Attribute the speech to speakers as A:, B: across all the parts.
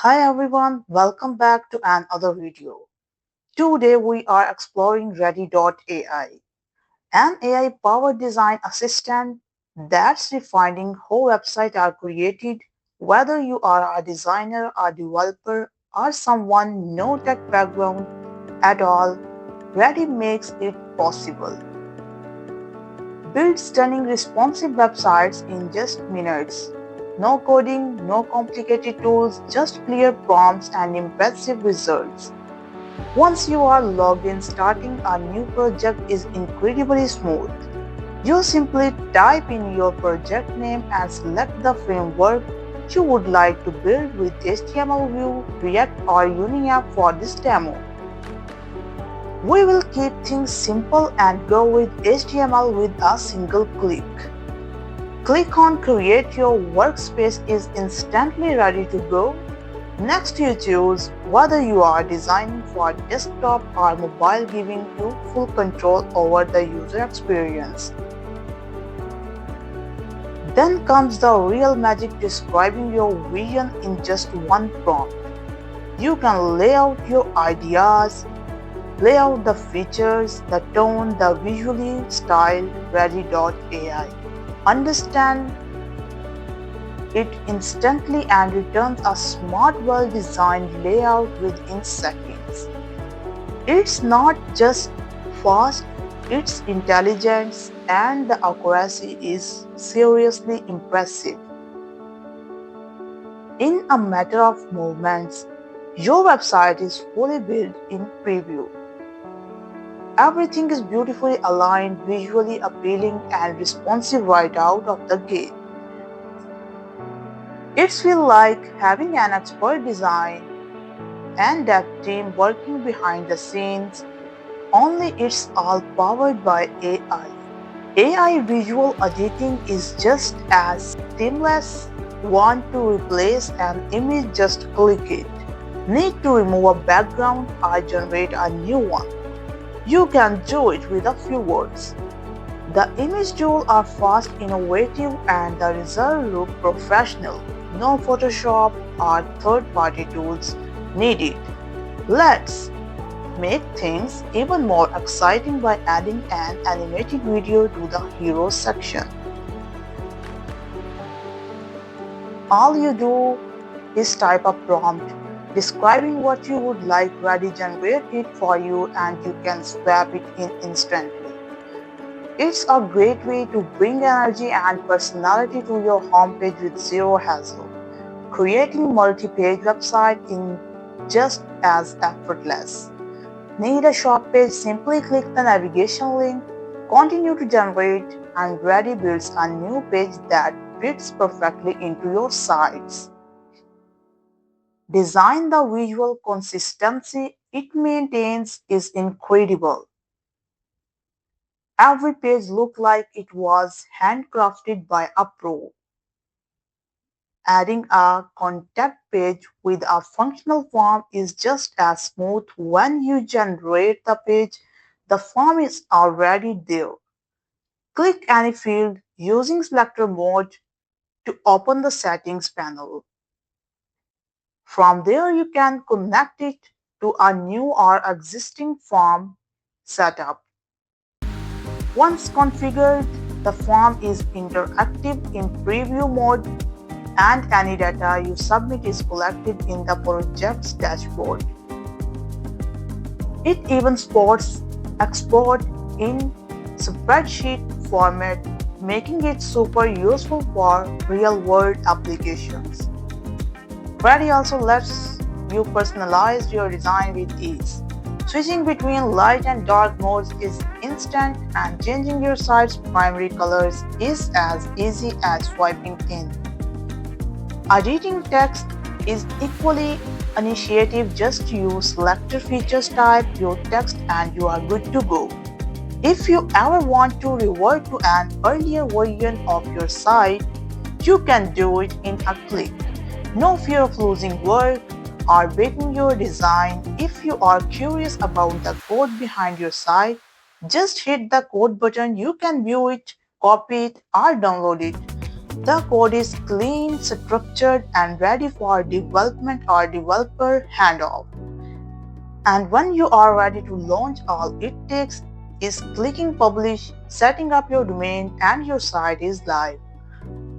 A: Hi everyone, welcome back to another video. Today we are exploring Readdy.ai, an AI-powered design assistant that's refining how websites are created. Whether you are a designer, a developer, or someone no tech background at all, Readdy makes it possible. Build stunning responsive websites in just minutes. No coding, no complicated tools, just clear prompts and impressive results. Once you are logged in, starting a new project is incredibly smooth. You simply type in your project name and select the framework you would like to build with HTML, Vue, React, or UniApp for this demo. We will keep things simple and go with HTML with a single click. Click on Create Your Workspace is instantly ready to go. Next you choose whether you are designing for desktop or mobile, giving you full control over the user experience. Then comes the real magic, describing your vision in just one prompt. You can lay out your ideas, lay out the features, the tone, the visually style. Readdy.ai understand it instantly and returns a smart, well-designed layout within seconds. It's not just fast, it's intelligence, and the accuracy is seriously impressive. In a matter of moments, your website is fully built in preview. Everything is beautifully aligned, visually appealing, and responsive right out of the gate. It feels like having an expert design and dev team working behind the scenes, only it's all powered by AI. AI visual editing is just as seamless. Want to replace an image? Just click it. Need to remove a background or generate a new one? You can do it with a few words. The image tools are fast, innovative, and the results look professional. No Photoshop or third-party tools needed. Let's make things even more exciting by adding an animated video to the Heroes section. All you do is type a prompt describing what you would like. Readdy generate it for you and you can swap it in instantly. It's a great way to bring energy and personality to your homepage with zero hassle. Creating multi-page website in just as effortless. Need a shop page? Simply click the navigation link, continue to generate, and Readdy builds a new page that fits perfectly into your sites. Design. The visual consistency it maintains is incredible. Every page looks like it was handcrafted by a pro. Adding a contact page with a functional form is just as smooth. When you generate the page, the form is already there. Click any field using selector mode to open the settings panel. From there, you can connect it to a new or existing form setup. Once configured, the form is interactive in preview mode and any data you submit is collected in the project's dashboard. It even supports export in spreadsheet format, making it super useful for real-world applications. Readdy also lets you personalize your design with ease. Switching between light and dark modes is instant, and changing your site's primary colors is as easy as swiping in. Editing text is equally initiative. Just use selector features, type your text, and you are good to go. If you ever want to revert to an earlier version of your site, you can do it in a click. No fear of losing work or breaking your design. If you are curious about the code behind your site, just hit the code button. You can view it, copy it, or download it. The code is clean, structured, and ready for development or developer handoff. And when you are ready to launch, all it takes is clicking publish, setting up your domain, and your site is live.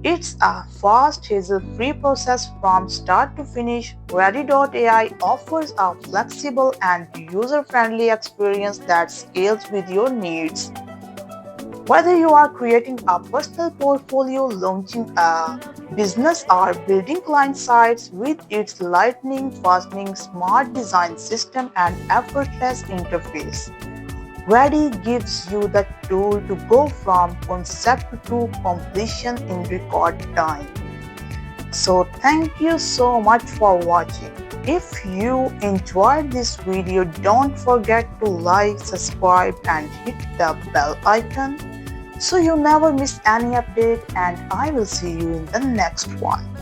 A: It's a fast, hassle-free process from start to finish. Readdy.ai offers a flexible and user-friendly experience that scales with your needs. Whether you are creating a personal portfolio, launching a business, or building client sites, with its lightning fastening smart design system and effortless interface, Readdy gives you the tool to go from concept to completion in record time. So thank you so much for watching. If you enjoyed this video, don't forget to like, subscribe and hit the bell icon so you never miss any update, and I will see you in the next one.